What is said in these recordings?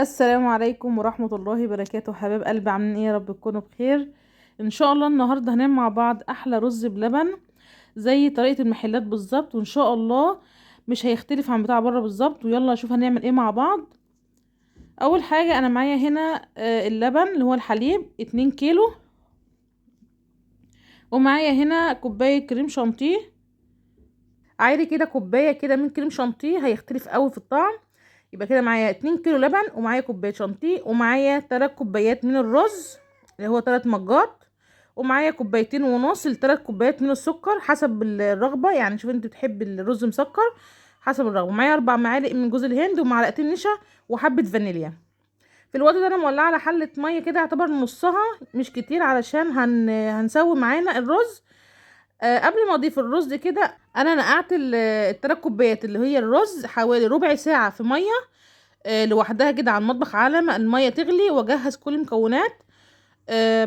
السلام عليكم ورحمة الله وبركاته. حباب قلبي، عاملين ايه؟ يا رب تكونوا بخير ان شاء الله. النهاردة هنعمل مع بعض احلى رز بلبن زي طريقة المحلات بالظبط، وان شاء الله مش هيختلف عن بتاع بره بالظبط. ويلا نشوف هنعمل ايه مع بعض. اول حاجة انا معايا هنا اللبن اللي هو الحليب 2 كيلو، ومعايا هنا كوباية كريم شانتيه عادي كده، كوباية كده من كريم شانتيه هيختلف قوي في الطعم. يبقى كده معايا 2 كيلو لبن، ومعايا كوبايه شانتيه، ومعايا 3 كوبايات من الرز اللي هو 3 مجات، ومعايا كوبايتين ونص ل3 كوبايات من السكر حسب الرغبه. يعني شوف انت بتحب الرز مسكر حسب الرغبه. معايا 4 معالق من جوز الهند، ومعلقتين نشا، وحبه فانيليا. في الوقت ده انا مولعه على حله ميه كده يعتبر نصها، مش كتير، علشان هنسوي معانا الرز. قبل ما اضيف الرز كده انا نقعت ال3 كوبايات اللي هي الرز حوالي ربع ساعه في ميه لوحدها كده على المطبخ، على ما الميه تغلي، واجهز كل المكونات.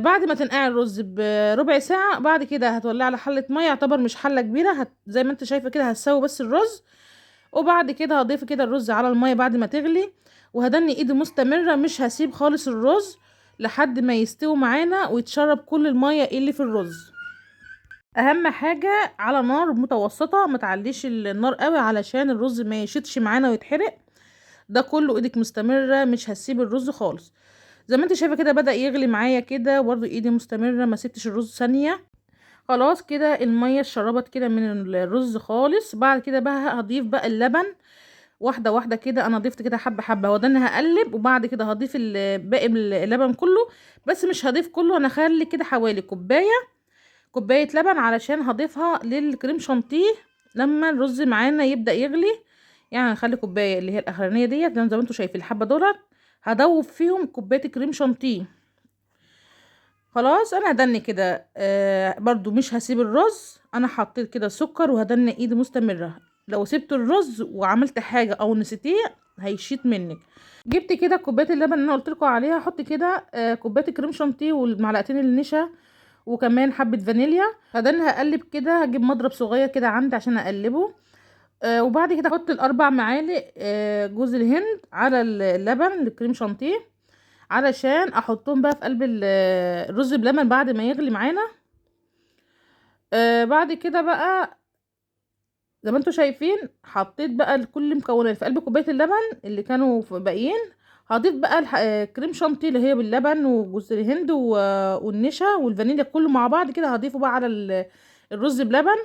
بعد ما تنقع الرز بربع ساعه، بعد كده هتولع على حله ميه، يعتبر مش حله كبيره، زي ما انت شايفه كده هتسوي بس الرز. وبعد كده هضيف كده الرز على الميه بعد ما تغلي، وهدني ايدي مستمره، مش هسيب خالص الرز لحد ما يستوي معانا ويتشرب كل الميه اللي في الرز. اهم حاجه على نار متوسطه، ما تعليش النار قوي علشان الرز ما يشطش معانا ويتحرق. ده كله ايدك مستمره، مش هسيب الرز خالص. زي ما انت شايفه كده بدأ يغلي معايا كده، برضو ايدي مستمره، ما سبتش الرز ثانيه. خلاص كده الميه اتشربت كده من الرز خالص. بعد كده بقى هضيف بقى اللبن واحده واحده كده. انا ضفت كده حبه حبه، هو ده انا هقلب، وبعد كده هضيف باقي اللبن كله. بس مش هضيف كله، انا هخلي كده حوالي كوبايه لبن، علشان هضيفها للكريم شانتيه لما الرز معانا يبدأ يغلي. يعني هنخلي كوبايه اللي هي الاخرانيه ديت زي ما انتم شايفين الحبه دولت، هدوب فيهم كوبايه كريم شانتيه. خلاص انا هدني كده برضو مش هسيب الرز. انا حطيت كده سكر، وهدني ايدي مستمره. لو سبت الرز وعملت حاجه او نسيتيه هيشيط منك. جبت كده كوبايه اللبن اللي انا قلت لكم عليها، احط كده كوبايه الكريم شانتيه والمعلقتين النشا، وكمان حبه فانيليا. بعدين هقلب كده، هجيب مضرب صغير كده عندي عشان اقلبه. وبعد كده احط الاربع معالق جوز الهند على اللبن الكريم شانتيه، علشان احطهم بقى في قلب الرز بلبن بعد ما يغلي معانا. بعد كده بقى زي ما انتم شايفين حطيت بقى كل المكونات في قلب كوبايه اللبن اللي كانوا باقيين. هضيف بقى كريم شانتيه اللي هي باللبن وجوز الهند والنشا والفانيليا كله مع بعض كده، هضيفه بقى على الرز بلبن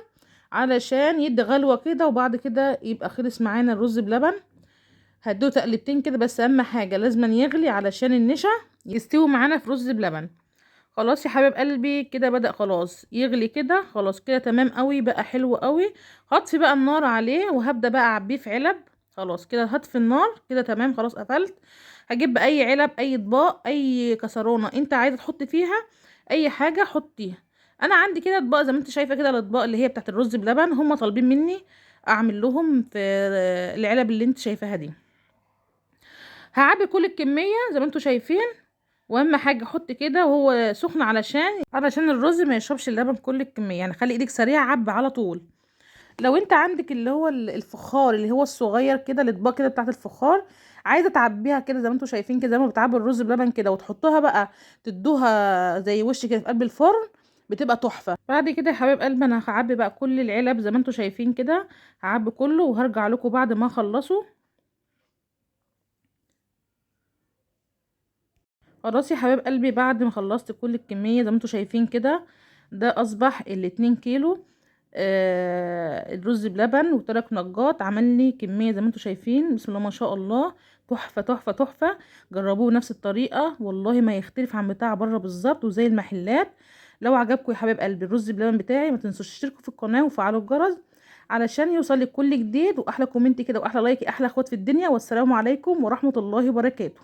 علشان يدي غلوه كده. وبعد كده يبقى خلص معانا الرز بلبن. هدوه تقلبتين كده، بس اهم حاجه لازم يغلي علشان النشا يستوي معانا في رز بلبن. خلاص يا حبيب قلبي كده بدأ خلاص يغلي كده، خلاص كده تمام قوي، بقى حلو قوي. هطفي بقى النار عليه، وهبدأ بقى اعبيه في علب. خلاص كده هطفي النار كده تمام، خلاص قفلت. هجيب بقى اي علب، اي اطباق، اي كسرونه انت عايزه تحطي فيها اي حاجه حطيها. انا عندي كده اطباق زي ما انت شايفه كده، الاطباق اللي هي بتاعت الرز بلبن، هم طالبين مني اعمل لهم في العلب اللي انت شايفاها دي. هعبي كل الكميه زي ما انتم شايفين. واهم حاجه حط كده وهو سخن، علشان الرز ما يشربش اللبن كل الكميه. يعني خلي ايدك سريعه، عب على طول. لو انت عندك اللي هو الفخار اللي هو الصغير كده، الاطباق كده بتاعت الفخار، عايزه تعبيها كده زي ما انتم شايفين كده، زي ما بتعبي الرز بلبن كده، وتحطوها بقى تدوها زي وش كده في قلب الفرن، بتبقى تحفه. بعد كده يا حبايب قلبي انا هعبي بقى كل العلب زي ما انتم شايفين كده، هعبي كله وهرجع لكم بعد ما اخلصه. خلاص يا حبايب قلبي بعد ما خلصت كل الكمية زي ما انتوا شايفين كده، ده اصبح ال2 كيلو الرز بلبن وتلات نجات. عمل لي كمية زي ما انتوا شايفين، بسم الله ما شاء الله، تحفة تحفة تحفة. جربوه نفس الطريقة، والله ما يختلف عن بتاع بره بالظبط وزي المحلات. لو عجبكم يا حبايب قلبي الرز بلبن بتاعي، ما تنسوش تشتركوا في القناة وفعلوا الجرس علشان يوصلك كل جديد. واحلى كومنت كده، واحلى لايك، احلى اخوات في الدنيا. والسلام عليكم ورحمة الله وبركاته.